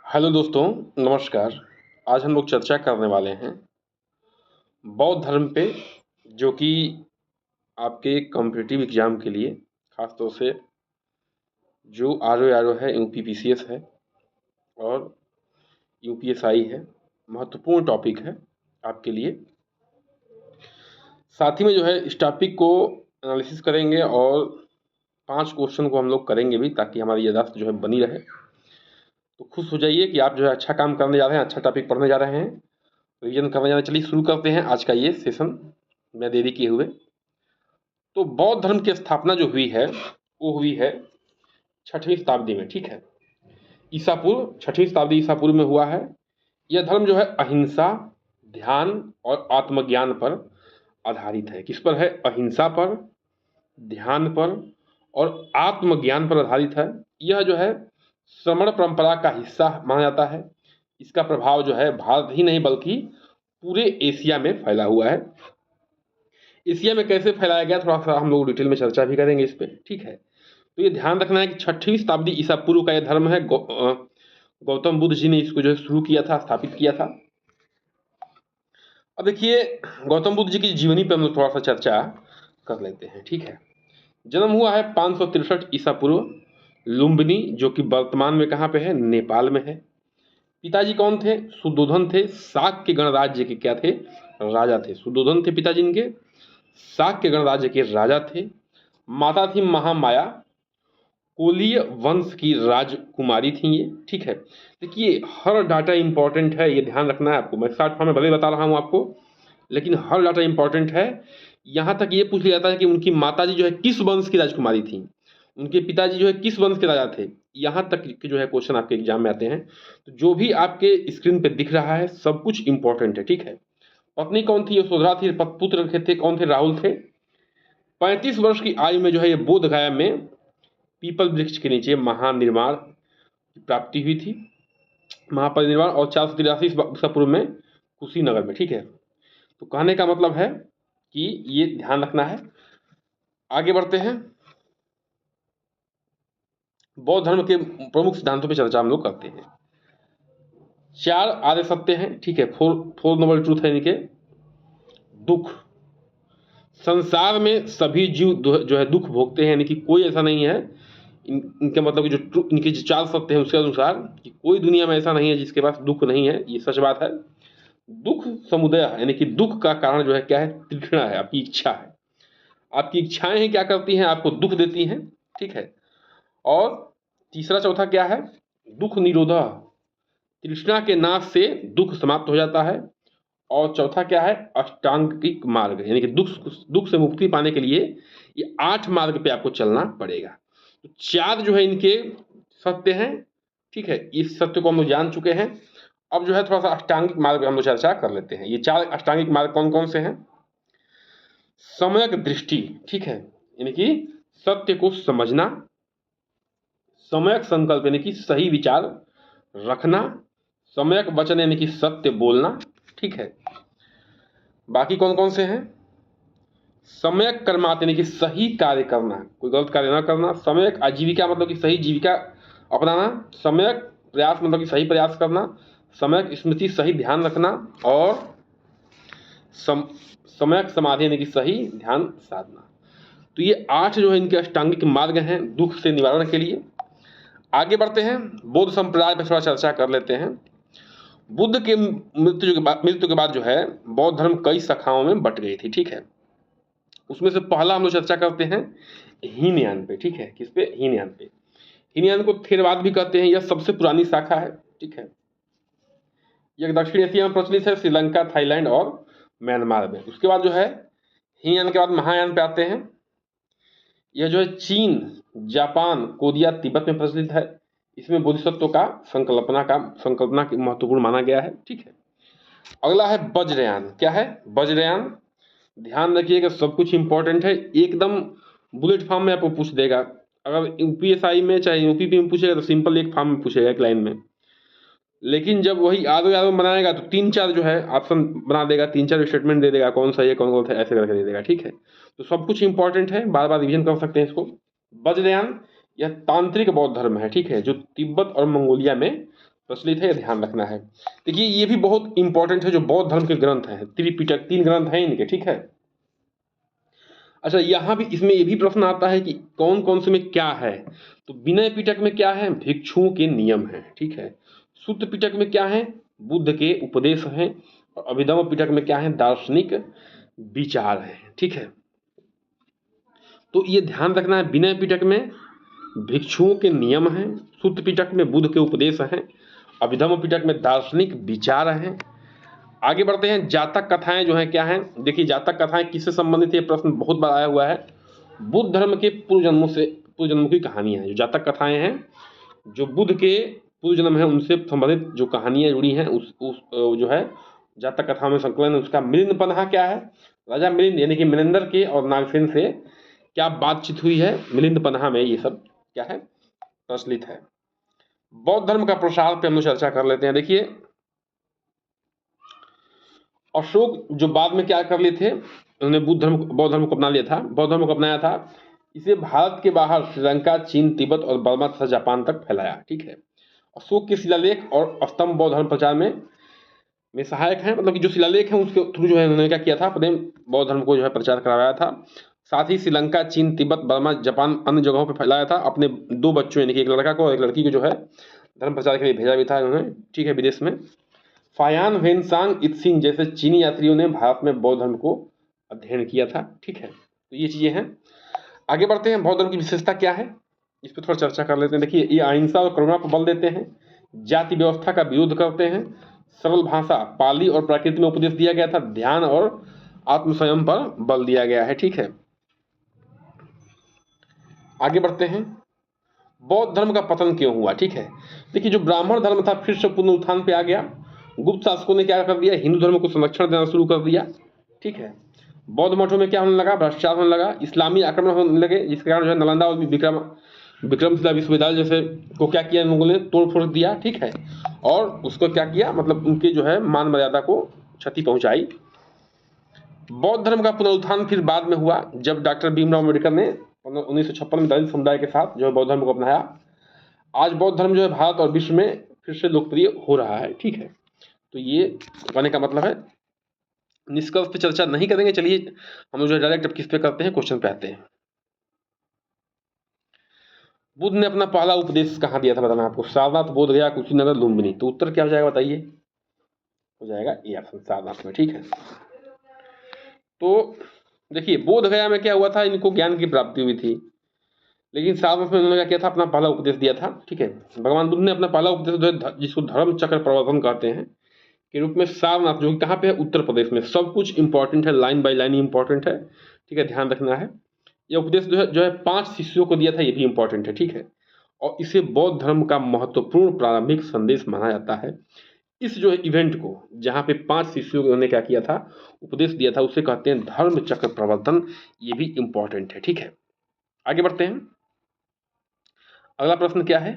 Hello दोस्तों, नमस्कार। आज हम लोग चर्चा करने वाले हैं बौद्ध धर्म पे, जो कि आपके कॉम्पिटिटिव एग्ज़ाम के लिए ख़ास तौर से जो आर.ओ. है, यूपीपीसीएस है और यूपीएसआई है, महत्वपूर्ण टॉपिक है आपके लिए। साथ ही में जो है इस टॉपिक को एनालिसिस करेंगे और 5 क्वेश्चन को हम लोग करेंगे भी, ताकि हमारी याददाश्त जो है बनी रहे। तो खुश हो जाइए कि आप जो है अच्छा काम करने जा रहे हैं, अच्छा टॉपिक पढ़ने जा रहे हैं, रिवीजन करने जा रहे हैं। चलिए शुरू करते हैं आज का ये सेशन बिना देरी किए हुए। तो बौद्ध धर्म की स्थापना जो हुई है वो हुई है 6वीं शताब्दी में, ठीक है। ईसा पूर्व 6वीं शताब्दी ईसा पूर्व में हुआ है। यह धर्म जो है अहिंसा, ध्यान और आत्मज्ञान पर आधारित है। किस पर है? अहिंसा पर, ध्यान पर और आत्मज्ञान पर आधारित है। यह जो है श्रमण परंपरा का हिस्सा माना जाता है। इसका प्रभाव जो है भारत ही नहीं बल्कि पूरे एशिया में फैला हुआ है। एशिया में कैसे फैलाया गया, थोड़ा सा हम लोग डिटेल में चर्चा भी करेंगे इस पर, ठीक है। तो ये ध्यान रखना है कि 6वीं शताब्दी ईसा पूर्व का यह धर्म है। गौतम बुद्ध जी ने इसको जो है शुरू किया था, स्थापित किया था। अब देखिए, गौतम बुद्ध जी की जीवनी पर हम लोग थोड़ा सा चर्चा कर लेते हैं, ठीक है। जन्म हुआ है 563 ईसा पूर्व, लुम्बिनी, जो कि वर्तमान में कहाँ पे है? नेपाल में है। पिताजी कौन थे? सुद्धोधन थे। शाक्य गणराज्य के क्या थे? राजा थे। सुद्धोधन थे पिताजी इनके, शाक्य गणराज्य के राजा थे। माता थी महामाया, कोलीय वंश की राजकुमारी थी ये, ठीक है। देखिए, हर डाटा इंपॉर्टेंट है, ये ध्यान रखना है आपको। मैं शॉर्ट फॉर्म में भले बता रहा हूँ आपको, लेकिन हर डाटा इंपॉर्टेंट है। यहाँ तक ये पूछ लिया जाता है कि उनकी माताजी जो है किस वंश की राजकुमारी थी, उनके पिताजी जो है किस वंश के राजा थे। यहाँ तक के जो है क्वेश्चन आपके एग्जाम में आते हैं। तो जो भी आपके स्क्रीन पे दिख रहा है सब कुछ इंपॉर्टेंट है, ठीक है। पत्नी कौन थी? यशोधरा थी। पुत्र थे कौन थे? राहुल थे। 35 वर्ष की आयु में जो है ये बोध गया में पीपल वृक्ष के नीचे महानिर्वाण की प्राप्ति हुई थी, महापरिनिर्वाण। और 483 ईसा पूर्व में कुशीनगर में, ठीक है। तो कहने का मतलब है कि ये ध्यान रखना है। आगे बढ़ते हैं, बौद्ध धर्म के प्रमुख सिद्धांतों पर चर्चा हम लोग करते हैं। 4 आर्य सत्य हैं, ठीक है। फोर नोबल ट्रूथ है इनके। दुख, संसार में सभी जीव जो है दुख भोगते हैं, यानी कि कोई ऐसा नहीं है। इनके मतलब कि इनके जो 4 सत्य हैं उसके अनुसार कि कोई दुनिया में ऐसा नहीं है जिसके पास दुख नहीं है। ये सच बात है। दुख समुदय है, यानी कि दुख का कारण जो है क्या है? तृष्णा है, आपकी इच्छा है। आपकी इच्छाएं हैं क्या करती हैं? आपको दुख देती हैं, ठीक है। और तीसरा चौथा क्या है? दुख निरोधा, तृष्णा के नाश से दुख समाप्त हो जाता है। और चौथा क्या है? अष्टांगिक मार्ग, यानी कि दुख से मुक्ति पाने के लिए ये 8 मार्ग पे आपको चलना पड़ेगा। तो 4 जो है इनके सत्य हैं, ठीक है। इस सत्य को हम लोग जान चुके हैं। अब जो है थोड़ा सा अष्टांगिक मार्ग पे हम लोग चर्चा कर लेते हैं। ये 4 अष्टांगिक मार्ग कौन कौन से हैं? सम्यक दृष्टि, ठीक है, यानी कि सत्य को समझना। सम्यक संकल्प, यानी कि सही विचार रखना। सम्यक वचन, यानी कि सत्य बोलना, ठीक है। बाकी कौन कौन से हैं? सम्यक कर्मात, यानी कि सही कार्य करना, कोई गलत कार्य ना करना। सम्यक आजीविका, मतलब कि सही जीविका अपनाना। सम्यक प्रयास, मतलब कि सही प्रयास करना। सम्यक स्मृति, सही ध्यान रखना। और सम्यक समाधि, यानी कि सही ध्यान साधना। तो ये 8 जो है इनके अष्टांगिक मार्ग हैं दुख से निवारण के लिए। आगे बढ़ते हैं, बौद्ध संप्रदाय पर थोड़ा चर्चा कर लेते हैं। बुद्ध के मृत्यु के बाद जो है बौद्ध धर्म कई शाखाओं में बट गई थी, ठीक है। उसमें से पहला हम लोग चर्चा करते हैं हीनयान पे, ठीक है। किस पे? हीनयान पे। हीनयान को थेरवाद भी कहते हैं। यह सबसे पुरानी शाखा है, ठीक है। यह दक्षिण एशिया में प्रचलित है, श्रीलंका, थाईलैंड और म्यांमार में। उसके बाद जो है हीनयान के बाद महायान पे आते हैं। यह जो है चीन, जापान, कोरिया, तिब्बत में प्रचलित है। इसमें बोधिसत्व का संकल्पना की महत्वपूर्ण माना गया है, ठीक है। अगला है वज्रयान। क्या है? वज्रयान। ध्यान रखिएगा, सब कुछ इंपॉर्टेंट है, एकदम बुलेट फॉर्म में आपको पूछ देगा। अगर यूपीएसआई में चाहे यूपीपी में पूछेगा तो सिंपल एक फॉर्म में पूछेगा, एक लाइन में। लेकिन जब वही आदो यादो में बनाएगा तो 3-4 जो है ऑप्शन बना देगा, 3-4 स्टेटमेंट दे देगा, कौन सा है कौन सा है, ऐसे करके दे देगा, ठीक है। तो सब कुछ इंपॉर्टेंट है, बार बार रिविजन कर सकते हैं इसको। वज्रयान यह तांत्रिक बौद्ध धर्म है, ठीक है, जो तिब्बत और मंगोलिया में प्रचलित है, ध्यान रखना है। देखिए ये भी बहुत इंपॉर्टेंट है, जो बौद्ध धर्म के ग्रंथ हैं, त्रिपिटक, 3 ग्रंथ हैं इनके, ठीक है। अच्छा, यहाँ भी इसमें ये भी प्रश्न आता है कि कौन कौन से में क्या है। तो विनय पिटक में क्या है, भिक्षुओं के नियम है, ठीक है। सूत्र पिटक में क्या है, बुद्ध के उपदेश हैं। और अभिधम्म पिटक में क्या है, दार्शनिक विचार है, ठीक है। तो ये ध्यान रखना है, विनय पिटक में भिक्षुओं के नियम हैं, सूत्र पिटक में बुद्ध के उपदेश हैं, अभिधम्म पिटक में दार्शनिक विचार हैं। आगे बढ़ते हैं, जातक कथाएं जो हैं क्या हैं। देखिए जातक कथाएं किससे संबंधित है, प्रश्न बहुत बार आया हुआ है। बुद्ध धर्म के पूर्व जन्मों की कहानियां हैं जो जातक कथाएं हैं, जो बुद्ध के पूर्व जन्म है उनसे संबंधित जो कहानियां जुड़ी हैं, उस जो है जातक कथाओं में संकलन है। उसका मिलिंद पन्हा क्या है, राजा मिलिंद यानी कि मिलिंदर के और नागसेन से क्या बातचीत हुई है, मिलिंद पन्हा में ये सब क्या है, प्रचलित है। बौद्ध धर्म का प्रसार पे हम लोग चर्चा कर लेते हैं। देखिए अशोक जो बाद में क्या कर लिए थे, उन्होंने बौद्ध धर्म को अपना लिया था, बौद्ध धर्म को अपनाया था। इसे भारत के बाहर श्रीलंका, चीन, तिब्बत और बर्मा तथा जापान तक फैलाया, ठीक है। अशोक के शिलालेख और स्तंभ बौद्ध धर्म प्रचार में सहायक हैं, मतलब कि जो शिलालेख हैं उसके थ्रू जो है उन्होंने क्या किया था, अपने बौद्ध धर्म को जो है प्रचार करवाया था। साथ ही श्रीलंका, चीन, तिब्बत, बर्मा, जापान अन्य जगहों पर फैलाया था। अपने 2 बच्चों यानी कि एक लड़का को और एक लड़की को जो है धर्म प्रचार के लिए भेजा भी था उन्होंने, ठीक है, विदेश में। फायान वेनसांग इत्सिंग जैसे चीनी यात्रियों ने भारत में बौद्ध धर्म को अध्ययन किया था, ठीक है। तो ये चीजें हैं। आगे बढ़ते हैं, बौद्ध धर्म की विशेषता क्या है, इस पर थोड़ा चर्चा कर लेते हैं। देखिए ये अहिंसा और करुणा पर बल देते हैं, जाति व्यवस्था का विरोध करते हैं, सरल भाषा, पाली और प्राकृत में उपदेश दिया गया था, ध्यान और आत्मसंयम पर बल दिया गया है, ठीक है। आगे बढ़ते हैं, बौद्ध धर्म का पतन क्यों हुआ, ठीक है। देखिए जो ब्राह्मण धर्म था फिर से पुनरुत्थान पे आ गया। गुप्त शासकों ने क्या कर दिया, हिंदू धर्म को संरक्षण देना शुरू कर दिया, ठीक है। बौद्ध मठों में क्या होने लगा, भ्रष्टाचार होने लगा, इस्लामी आक्रमण होने लगे, जिसके कारण जो है नालंदा और विक्रमशिला विश्वविद्यालय जैसे को क्या किया इन लोगों ने, तोड़ फोड़ दिया, ठीक है। और उसको क्या किया, मतलब उनके जो है मान मर्यादा को क्षति पहुंचाई। बौद्ध धर्म का पुनरुत्थान फिर बाद में हुआ जब डॉक्टर भीमराव अम्बेडकर ने 1956 में दलित समुदाय के साथ जो है बौद्ध धर्म को अपनाया। आज बौद्ध धर्म जो है भारत और विश्व में फिर से लोकप्रिय हो रहा है, ठीक है। तो ये कहने का मतलब है, निष्कर्ष पे चर्चा नहीं करेंगे, चलिए हम लोग जो है डायरेक्ट अब किस पे करते हैं, क्वेश्चन पे आते हैं। बुद्ध ने अपना पहला उपदेश कहाँ दिया था, बताना आपको, सारनाथ, बोधगया, कुशीनगर, लुम्बिनी। तो उत्तर क्या हो जाएगा बताइए, हो जाएगा ए ऑप्शन, सारनाथ में, ठीक है। तो देखिए बोधगया में क्या हुआ था, इनको ज्ञान की प्राप्ति हुई थी, लेकिन सारनाथ में उन्होंने क्या किया था, अपना पहला उपदेश दिया था, ठीक है। भगवान बुद्ध ने अपना पहला उपदेश जिसको धर्म चक्र प्रवर्तन कहते हैं के रूप में सारनाथ, जो कि कहाँ पे है, उत्तर प्रदेश में। सब कुछ इंपॉर्टेंट है, लाइन बाय लाइन इंपॉर्टेंट है, ठीक है, ध्यान रखना है। यह उपदेश जो है 5 शिष्यों को दिया था, ये भी इंपॉर्टेंट है, ठीक है। और इसे बौद्ध धर्म का महत्वपूर्ण प्रारंभिक संदेश माना जाता है। इस जो है इवेंट को, जहाँ पे 5 शिष्यों ने क्या किया था, उपदेश दिया था, उसे कहते हैं धर्म चक्र प्रवर्तन। ये भी इंपॉर्टेंट है, ठीक है। आगे बढ़ते हैं, अगला प्रश्न क्या है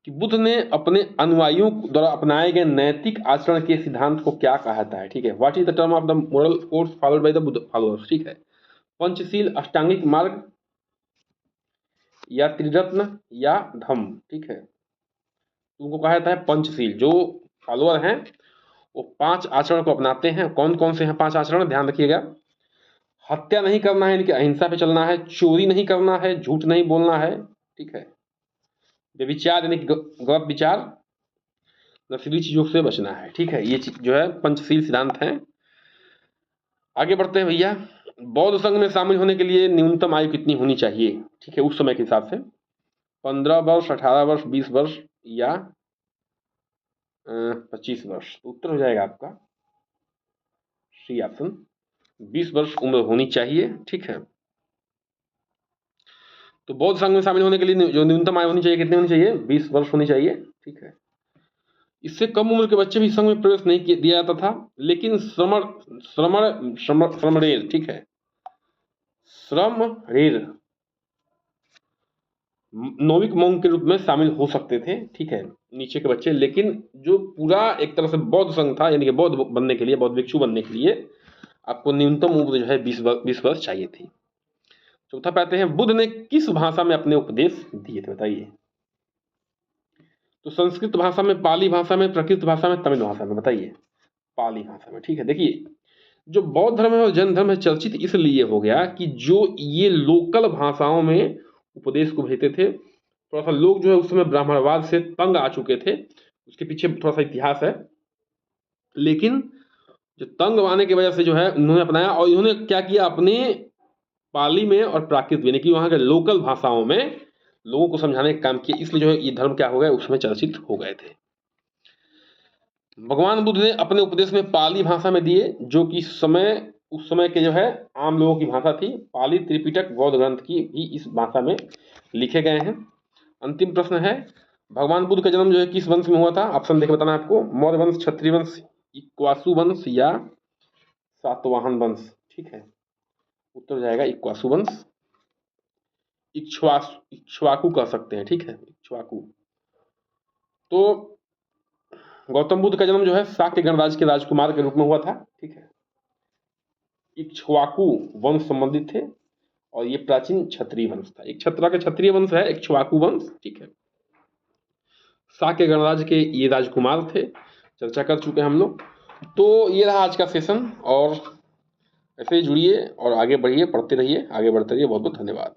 कि बुद्ध ने अपने अनुयायियों द्वारा अपनाए गए नैतिक आचरण के सिद्धांत को क्या कहता है, ठीक है। What is the term of the moral codes followed by the Buddha followers, ठीक है। पंचशील, अष्टांगिक मार्ग, या त्रिरत्न, या धम्म, ठीक है। उनको कहा जाता है पंचशील। जो फॉलोअर हैं वो 5 आचरण को अपनाते हैं। कौन कौन से हैं 5 आचरण, ध्यान रखिएगा। हत्या नहीं करना है, इनकी अहिंसा पे चलना है, चोरी नहीं करना है, झूठ नहीं बोलना है, ठीक है। व्यभिचार यानी गलत विचार, नशीली चीजों से बचना है, ठीक है। ये जो है पंचशील सिद्धांत हैं। आगे बढ़ते हैं भैया, बौद्ध संघ में शामिल होने के लिए न्यूनतम आयु कितनी होनी चाहिए, ठीक है, उस समय के हिसाब से। 15 वर्ष, 18 वर्ष, 20 वर्ष, या 25 वर्ष। उत्तर हो जाएगा आपका सी ऑप्शन, 20 वर्ष उम्र होनी चाहिए, ठीक है। तो बौद्ध संघ में शामिल होने के लिए जो न्यूनतम आयु होनी चाहिए, कितनी होनी चाहिए, 20 वर्ष होनी चाहिए, ठीक है। इससे कम उम्र के बच्चे भी संघ में प्रवेश नहीं दिया जाता था, लेकिन श्रमणेर, ठीक है, श्रमणेर नौविक मोंग के रूप में शामिल हो सकते थे, ठीक है, नीचे के बच्चे। लेकिन जो पूरा एक तरह से बौद्ध संघ था, यानी कि बौद्ध बनने के लिए, बौद्ध भिक्षु बनने के लिए आपको न्यूनतम उम्र जो है 20 वर्ष चाहिए थी। चौथा पाते हैं, बुद्ध ने किस भाषा में अपने उपदेश दिए थे, बताइए। तो संस्कृत भाषा में, पाली भाषा में, प्राकृत भाषा में, तमिल भाषा में, बताइए। पाली भाषा में, ठीक है। देखिए, जो बौद्ध धर्म है और जैन धर्म है चर्चित इसलिए हो गया कि जो ये लोकल भाषाओं में उपदेश को भेजते थे, थोड़ा सा लोग जो है उस समय ब्राह्मणवाद से तंग आ चुके थे, उसके पीछे थोड़ा सा इतिहास है। लेकिन जो तंग आने की वजह से जो है उन्होंने अपनाया, और इन्होंने क्या किया, अपने पाली में और प्राकृत में, यानी कि वहाँ के लोकल भाषाओं में लोगों को समझाने का काम किया, इसलिए जो है ये धर्म क्या हो गए, उसमें चर्चित हो गए थे। भगवान बुद्ध ने अपने उपदेश में पाली भाषा में दिए, जो कि उस समय के जो है आम लोगों की भाषा थी। पाली त्रिपिटक बौद्ध ग्रंथ की भी इस भाषा में लिखे गए हैं। अंतिम प्रश्न है, भगवान बुद्ध का जन्म जो है किस वंश में हुआ था? ऑप्शन देकर बताना आपको, मौर्य वंश, क्षत्रिय वंश, इक्वासु वंश या सातवाहन वंश। ठीक है, उत्तर जाएगा इक्वासु वंश, इक्ष्वाकु कह सकते हैं। ठीक है, इक्ष्वाकु। तो गौतम बुद्ध का जन्म जो है शाक्य गणराज्य के राजकुमार के रूप में हुआ था। ठीक है, इक्ष्वाकु वंश संबंधित थे, और ये प्राचीन क्षत्रिय वंश था। एक छत्रा का क्षत्रिय वंश है इक्ष्वाकु वंश। ठीक है, शाक्य गणराज्य के ये राजकुमार थे, चर्चा कर चुके हैं हम लोग। तो ये रहा आज का सेशन, और ऐसे ही जुड़िए और आगे बढ़िए, पढ़ते रहिए, आगे बढ़ते रहिए। बहुत बहुत धन्यवाद।